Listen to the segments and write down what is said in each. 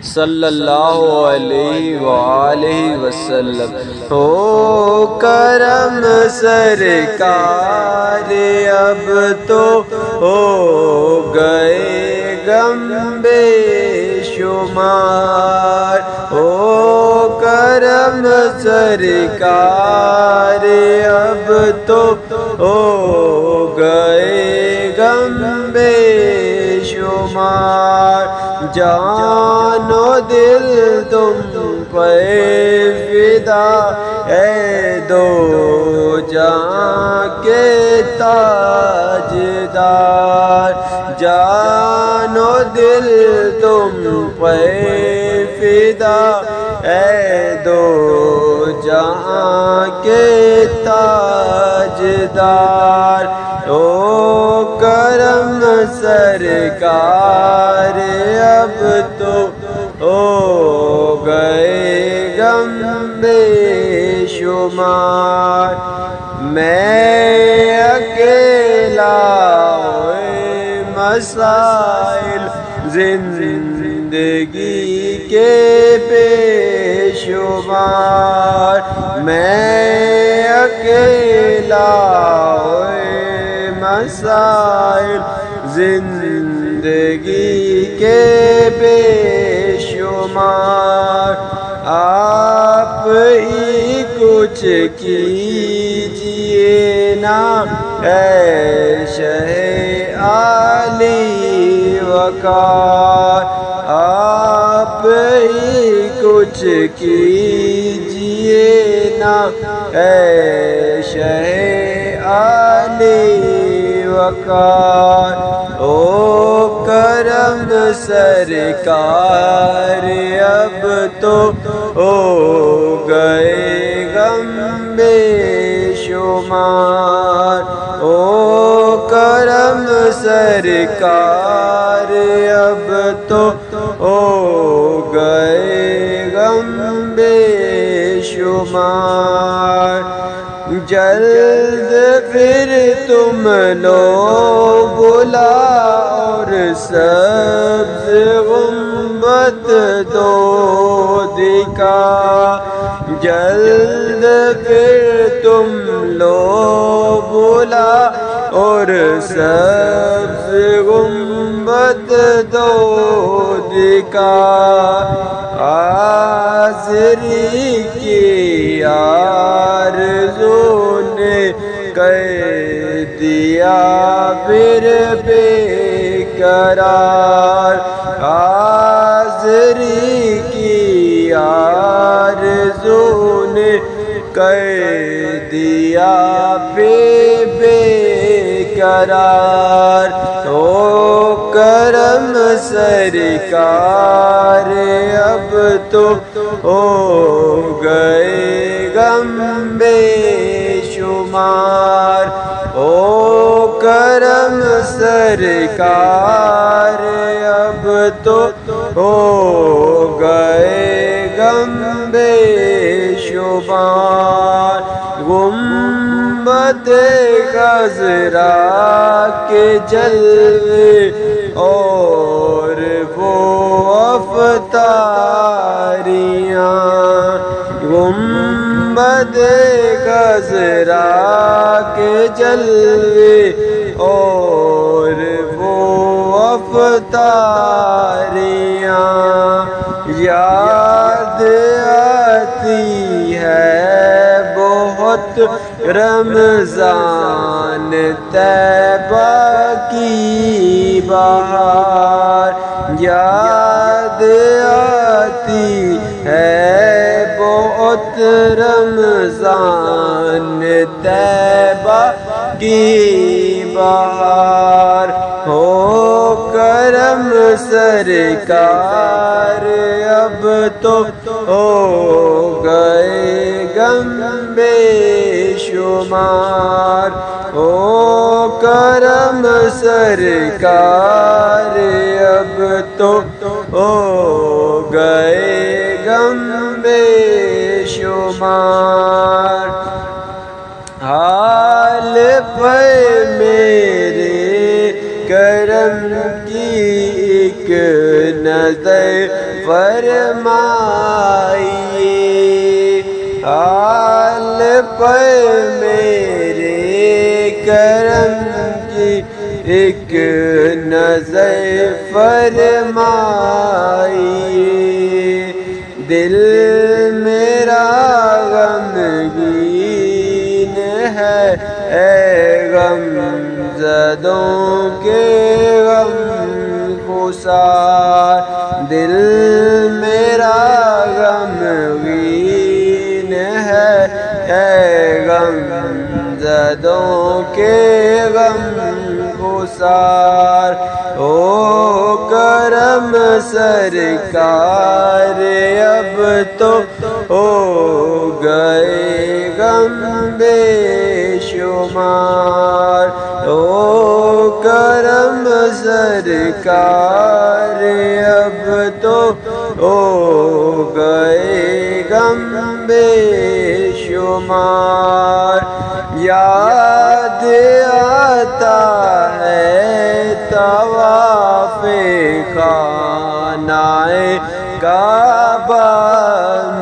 صلی اللہ علیہ وآلہ وسلم۔ ہو کرم سرکار اب تو ہو گئے غم بے شمار، ہو کرم سرکار اب تو ہو گئے غم بے شمار، جان و دل تم پہ فدا اے دو جہاں کے تاجدار، جان و دل تم پہ فدا اے دو جہاں کے تاجدار، او کرم سرکار اب تو ہو گئے غم بے شمار، میں اکیلا ہوئے مسائل زندگی کے بے شمار، میں اکیلا ہوئے مسائل زندگی کے بے شمار، آپ ہی کچھ کیجئے نا اے شہ عالی وقار، آپ ہی کچھ کیجئے نا اے شہ عالی وقار، او کرم سرکار اب تو ہو گئے غم بے شمار، او کرم سرکار اب تو ہو گئے غم بے شمار، جلد پھر تم لو بلا اور سبز گنبد دو دکھا، جلد پھر تم لو بلا اور سبز گنبد دو دکھا، حاضری کی آرزو نے کر دیا پھر بے قرار، حاضری کی آرزو نے کر دیا پھر بے قرار، او کرم سرکار اب تو ہو گئے غم بے شمار، او کرم سرکار اب تو ہو گئے غم بے شمار، گنبد خضرا کے جلوے اور وہ افطاریاں، گنبد خضرا کے جلوے اور وہ افطاریاں، یاد آتی ہے بہت رمضان طیبہ کی بہار، یاد آتی ہے بہت رمضان طیبہ کی بہار، ہو کرم سرکار اب تو ہو گئے غم بے شمار، ہو کرم سرکار اب تو ہو گئے غم بے شمار، حال پر میرے کرم کی ایک نظر فرمائیے، حال پر میرے کرم کی ایک نظر فرمائیے، دل میرا غمگین ہے، اے غم زدوں کے غم گسار، دل میرا غمگین ہے، اے غم زدوں کے غم گسار، او کرم سرکار اب تو ہو گئے غم بے شمار، او کرم سرکار اب تو ہو گئے غم بے شمار، یاد آتا ہے طواف خانہ کعبہ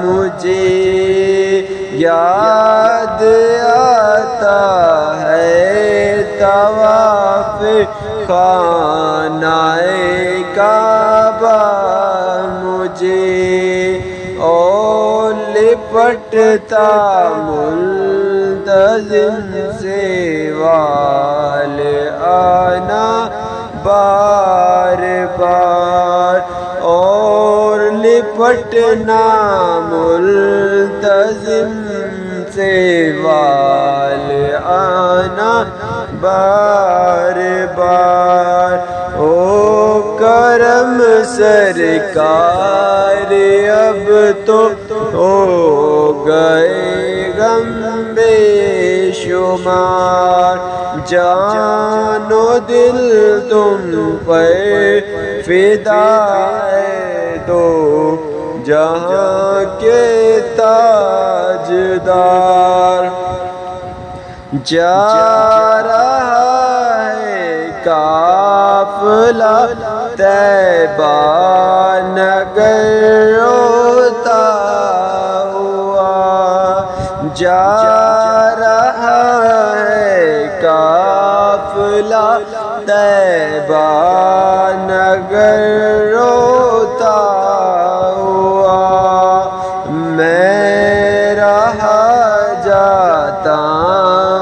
مجھے، یاد آتا ہے طواف خانہ کعبہ مجھے، اور لپٹتا ملتزم سے وال آنا بار بار، اور لپٹنا ملتزم سے وال آنا بار بار، او کرم سرکار اب تو ہو گئے غم بے شمار، جان و دل تم پر فدا ہے دو جہاں کے تاجدار، جا رہا ہے قافلہ طیبہ نگر روتا ہوا، جا رہا ہے قافلہ طیبہ نگر روتا ہوا، میں رہا جاتا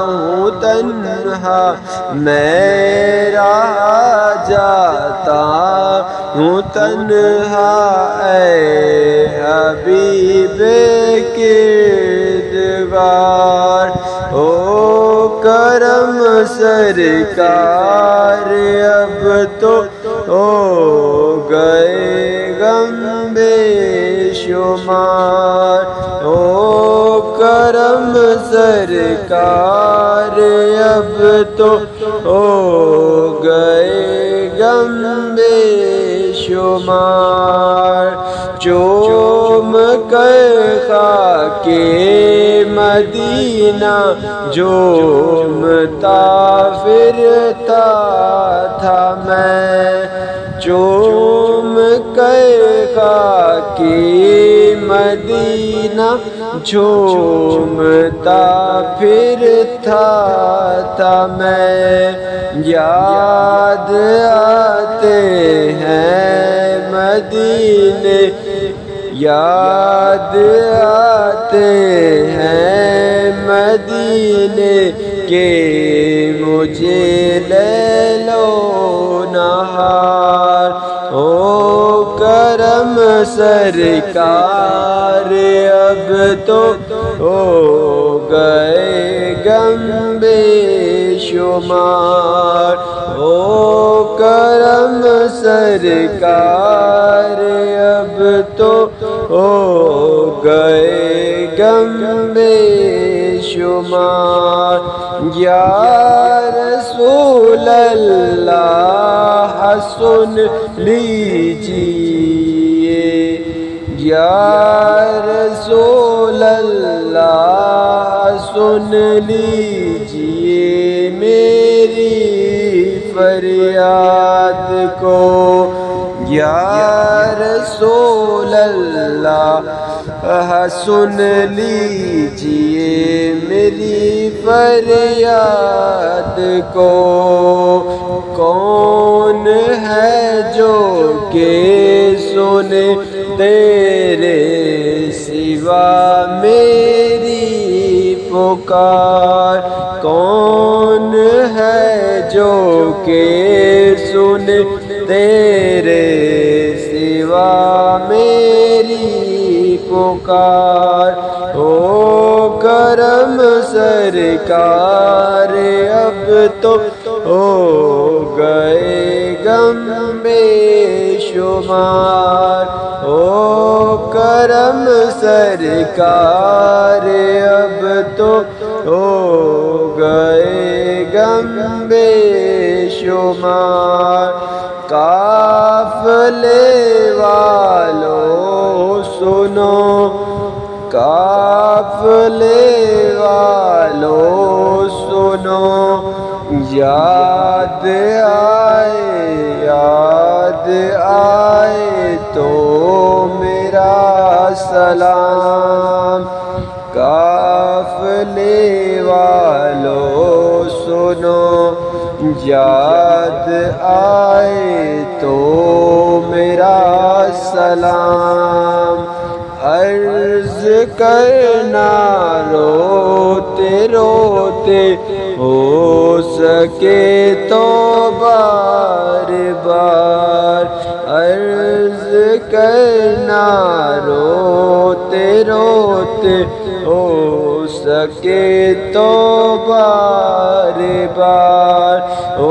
ہوں تنہا، میں رہا جاتا ہوں تنہا، اے حبیب کردگار، او کرم سرکار اب تو ہو گئے غم بے شمار، او کرم سرکار اب تو ہو گئے غم بے شمار، چوم کر خاک مدینہ جومتا پھرتا تھا میں، چوم کر خاک مدینہ جھومتا پھرتا تھا میں، یاد آتے ہیں مدینے، یاد آتے ہیں مدینے کے مجھے لیل و نہار، او کرم سرکار اب تو ہو گئے غم بے شمار، او کرم سرکار اب تو ہو گئے غم بے شمار، یا رسول اللہ سن لیجیے، یا رسول اللہ سن لیجیے میری فریاد کو، یا رسول اللہ سن لیجئے میری فریاد کو، کون ہے جو کہ سنے تیرے سوا میری پکار، کون ہے جو کہ سنے تیرے سوا میری پکار۔ او کرم سرکار اب تو ہو گئے غم بے شمار، او کرم سرکار اب تو ہو گئے غم بے شمار۔ قافلے والوں سنو، قافلے والوں سنو، یاد آئے تو میرا سلام، قافلے والوں سنو، یاد آئے تو میرا سلام۔ عرض کرنا روتے روتے، ہو سکے تو بار بار، عرض کرنا روتے روتے، ہو سکے تو بار بار۔ او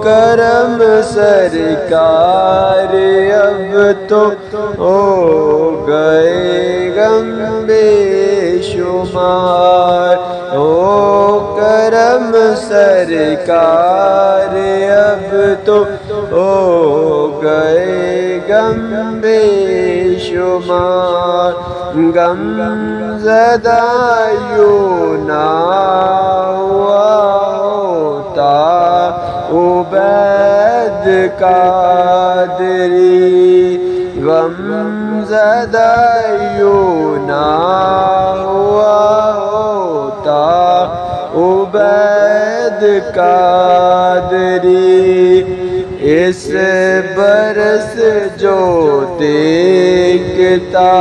کرم سرکار اب تو ہو گئے غم بے شمار، او کرم سرکار اب تو ہو گئے غم بے شمار۔ غم زدہ یوں نہ ہوا ہوتا عبید قادری، غم زدہ یوں نہ ہوا ہوتا عبید قادری، اس برس جو دیکھتا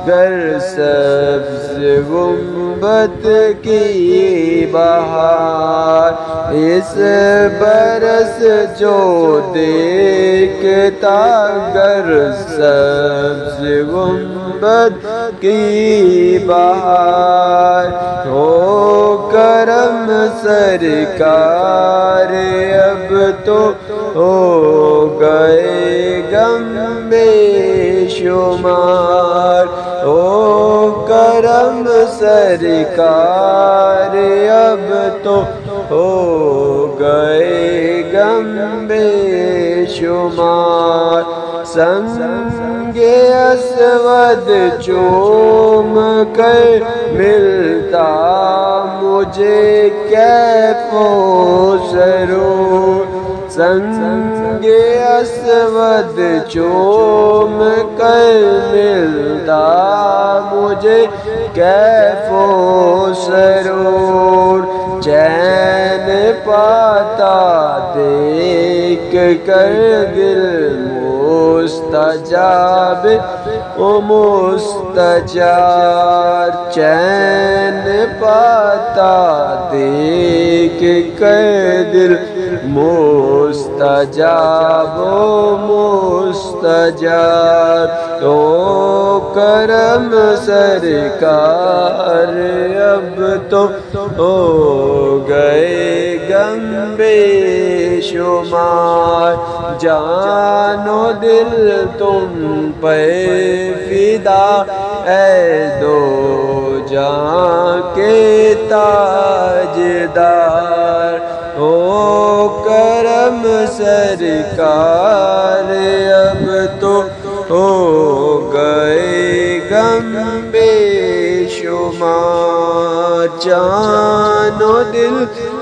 گر سبز گنبد کی بہار، اس برس جو دیکھتا گر سبز گنبد کی بہار، ہو کرم سرکار اب تو ہو گئے غم بے شمار، او کرم سرکار اب تو ہو گئے غم بے شمار۔ سنگ اسود چوم کر ملتا مجھے کیف و سرور، سنگ اسود چوم کر ملتا مجھے کیف و سرور، چین پاتا دیکھ کر دل مستجاب و مستجار، چین پاتا دیکھ کر دل مستجاب و مستجار، تو کرم سرکار اب تو ہو گئے غم بے شمار۔ جان و دل تم پہ فدا اے دو جہاں کے تاجدار، ہو کرم سرکار اب تو ہو گئے غم بے شمار۔ جان و دل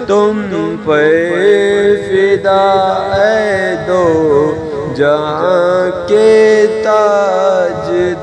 تم پہ فدا اے دو جہاں کے تاجدار